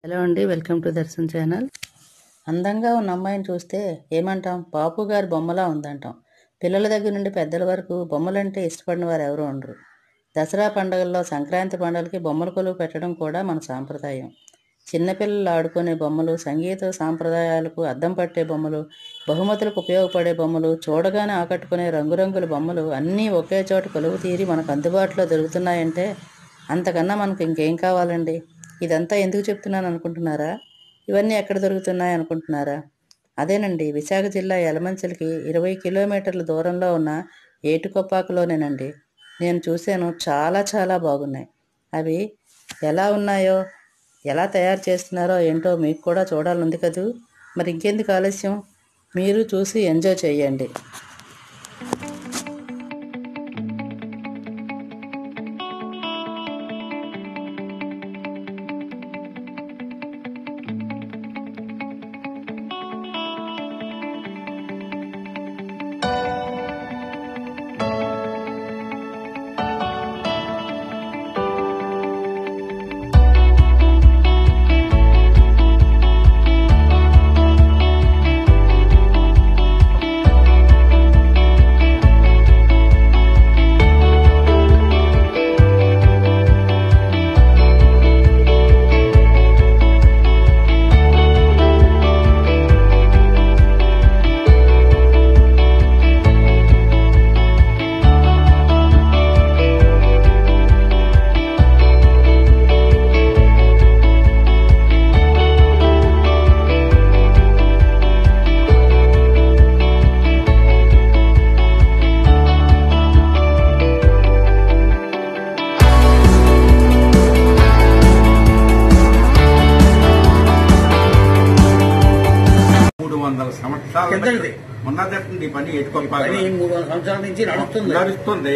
Hello అండి, welcome to Darshan channel. అందంగా ఉన్న అమ్మాయిని చూస్తే ఏమంటాం? బాపు గారి బొమ్మలా ఉందంటాం. పిల్లల దగ్గర నుండి పెద్దల వరకు బొమ్మలంటే ఇష్టపడిన వారు ఎవరు ఉండరు. దసరా పండుగల్లో, సంక్రాంతి పండుగలకి బొమ్మల కొలువు పెట్టడం కూడా మన సాంప్రదాయం. చిన్నపిల్లలు ఆడుకునే బొమ్మలు, సంగీత సాంప్రదాయాలకు అద్దం పట్టే బొమ్మలు, బహుమతులకు ఉపయోగపడే బొమ్మలు, చూడగానే ఆకట్టుకునే రంగురంగుల బొమ్మలు అన్నీ ఒకే చోట కొలువు తీరి మనకు అందుబాటులో దొరుకుతున్నాయంటే అంతకన్నా మనకు ఇంకేం కావాలండి? ఇదంతా ఎందుకు చెప్తున్నాను అనుకుంటున్నారా? ఇవన్నీ ఎక్కడ దొరుకుతున్నాయి అనుకుంటున్నారా? అదేనండి, విశాఖ జిల్లా యలమంచిలికి 20 కిలోమీటర్ల దూరంలో ఉన్న ఏటికొప్పాకలోనేనండి. నేను చూశాను, చాలా చాలా బాగున్నాయి. అవి ఎలా ఉన్నాయో, ఎలా తయారు చేస్తున్నారో ఏంటో మీకు కూడా చూడాలంది కదూ. మరి ఇంకెందుకు ఆలస్యం, మీరు చూసి ఎంజాయ్ చేయండి. ఉన్నదండి పని ఎటుకొప్పాక 300 సంవత్సరాల నుంచి నడుస్తుంది.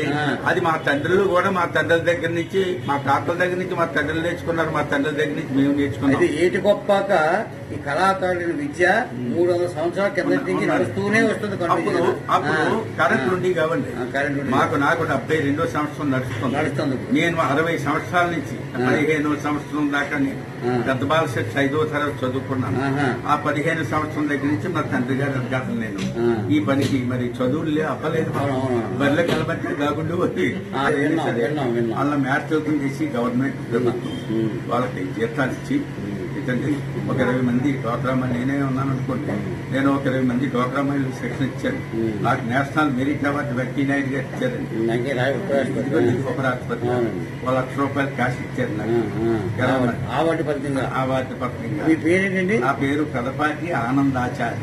అది మా తండ్రులు కూడా, మా తండ్రుల దగ్గర నుంచి, మా తాతల దగ్గర నుంచి మా తండ్రులు నేర్చుకున్నారు, మా తండ్రుల దగ్గర నుంచి మేము నేర్చుకున్నాం. ఏటికొప్పాక ఈ కళాకారుల విద్య 300 సంవత్సరాల కింద నుంచి నడుస్తూనే వస్తుంది. అప్పుడు కరెంట్ నుండి కావండి. నాకు 72వ సంవత్సరం నడుస్తుంది. నేను 60 సంవత్సరాల నుంచి 15వ సంవత్సరం దాకా నేను పెద్ద బాలశక్తి 5వ తరగతి చదువుకున్నాను. ఆ 15 సంవత్సరం దగ్గర నుంచి మా తండ్రి గారు అడగాను నేను ఈ పనికి. మరి చదువులే అప్పలేదు, బర్రె కలబట్టే కాకుండా వాళ్ళ మ్యాథ్స్ చేసి గవర్నమెంట్ ప్రభుత్వం వాళ్ళకి జీతాలు ఇచ్చి ఒక 20 మంది డ్వాక్రా మహిళ, నేనే ఉన్నాను అనుకుంటే నేను ఒక 20 మంది డ్వాక్రా మహిళలు శిక్షణ ఇచ్చాను. నాకు నేషనల్ మెరిట్ అవార్డు వెంకయ్యనాయుడు గారు ఇచ్చారండి. ఉపరాష్ట్రపతి వాళ్ళు ₹1,00,000 క్యాష్ ఇచ్చారు నాకు అవార్డు పత్రిక. మీ పేరేంటండి? నా పేరు కదపాటి ఆనందాచారి.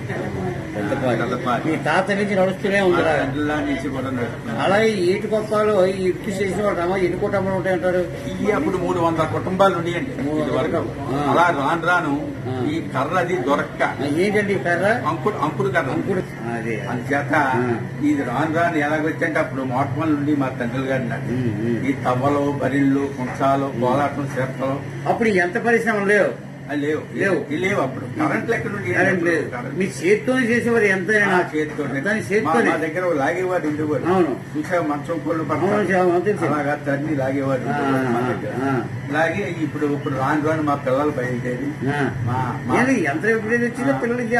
మీ తాత నుంచి నడుస్తూనే ఉంది నుంచి కూడా నడుస్తుంది. అలాగే ఏటికొప్పాలో ఈ వృత్తి చేసిన వాళ్ళు ఎన్ని కుటుంబాలు ఉంటాయంటారు? ఇవి అప్పుడు 300 కుటుంబాలు ఉన్నాయండి. అలా రాను ఈ కర్ర అది దొరక్క. ఏంటండి కర్ర? అంకుడు కర్ర. చేత ఇది రాను ఎలాగొచ్చంటే అప్పుడు మోటమల్ నుండి మా తండ్రులు గారు ఈ తవ్వలు, బరిళ్ళు, కుంచాలు, కోలాటం, చేపలు. అప్పుడు ఎంత పరిశ్రమలు లేవు. లేవు అప్పుడు. కరెంట్ లెక్క నుండి మీ చేతితోనే చేసేవారు. ఎంత చేతితో మా దగ్గర లాగేవాడు ఉండేవాడు. అవును, చూసా మంచం కోళ్ళు అలాగా తన్ని లాగేవాడు. అలాగే ఇప్పుడు రాను మా పిల్లలు బయలుదేరి యంత్రం ఎప్పుడైతే వచ్చిందో పిల్లలకి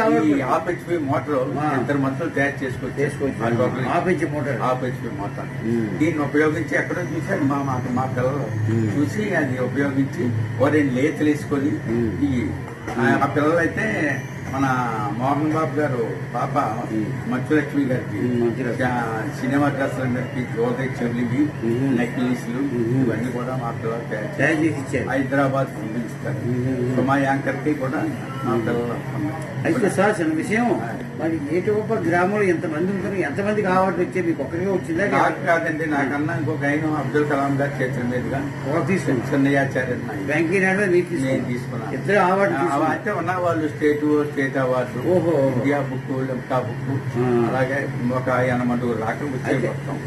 ఆఫ్హెచ్పి మోటార్ 2 మంత్రులు తయారు చేసుకోవచ్చు. ఆఫ్హెచ్పి మోటార్ దీన్ని ఉపయోగించి ఎక్కడో చూసారు మా పిల్లలు చూసి అది ఉపయోగించి 2 లేతులు వేసుకొని ఆ పిల్లలైతే మన మోహన్ బాబు గారు పాప మత్స్యలక్ష్మి గారికి సినిమా డ్రెస్సులకి జ్యోతి చెవులివి, నెక్లెస్లు ఇవన్నీ కూడా మా పిల్లలు తయారు చేసి ఇచ్చారు. హైదరాబాద్ పంపిస్తారు. మా యాంకర్ కి కూడా మా పిల్లలు. అయితే సార్ చిన్న విషయం, మరి ఏటికొప్ప గ్రామంలో ఎంతమంది ఉంటారు? ఎంతమందికి అవార్డు వచ్చే మీకు ఒక్కరిగా వచ్చిందా? నాకు కాదండి, నాకన్నా ఇంకొక ఆయన అబ్దుల్ కలాం గారి చేతుల మీదుగా తీసుకుని చిన్నయాచార్య వెంకయ్యనాయుడు నేను తీసుకున్నాను. ఇద్దరు అవార్డు అయితే ఉన్న వాళ్ళు state award, India book, Limca book, అలాగే ఒక 80 రాక వచ్చే మొత్తం.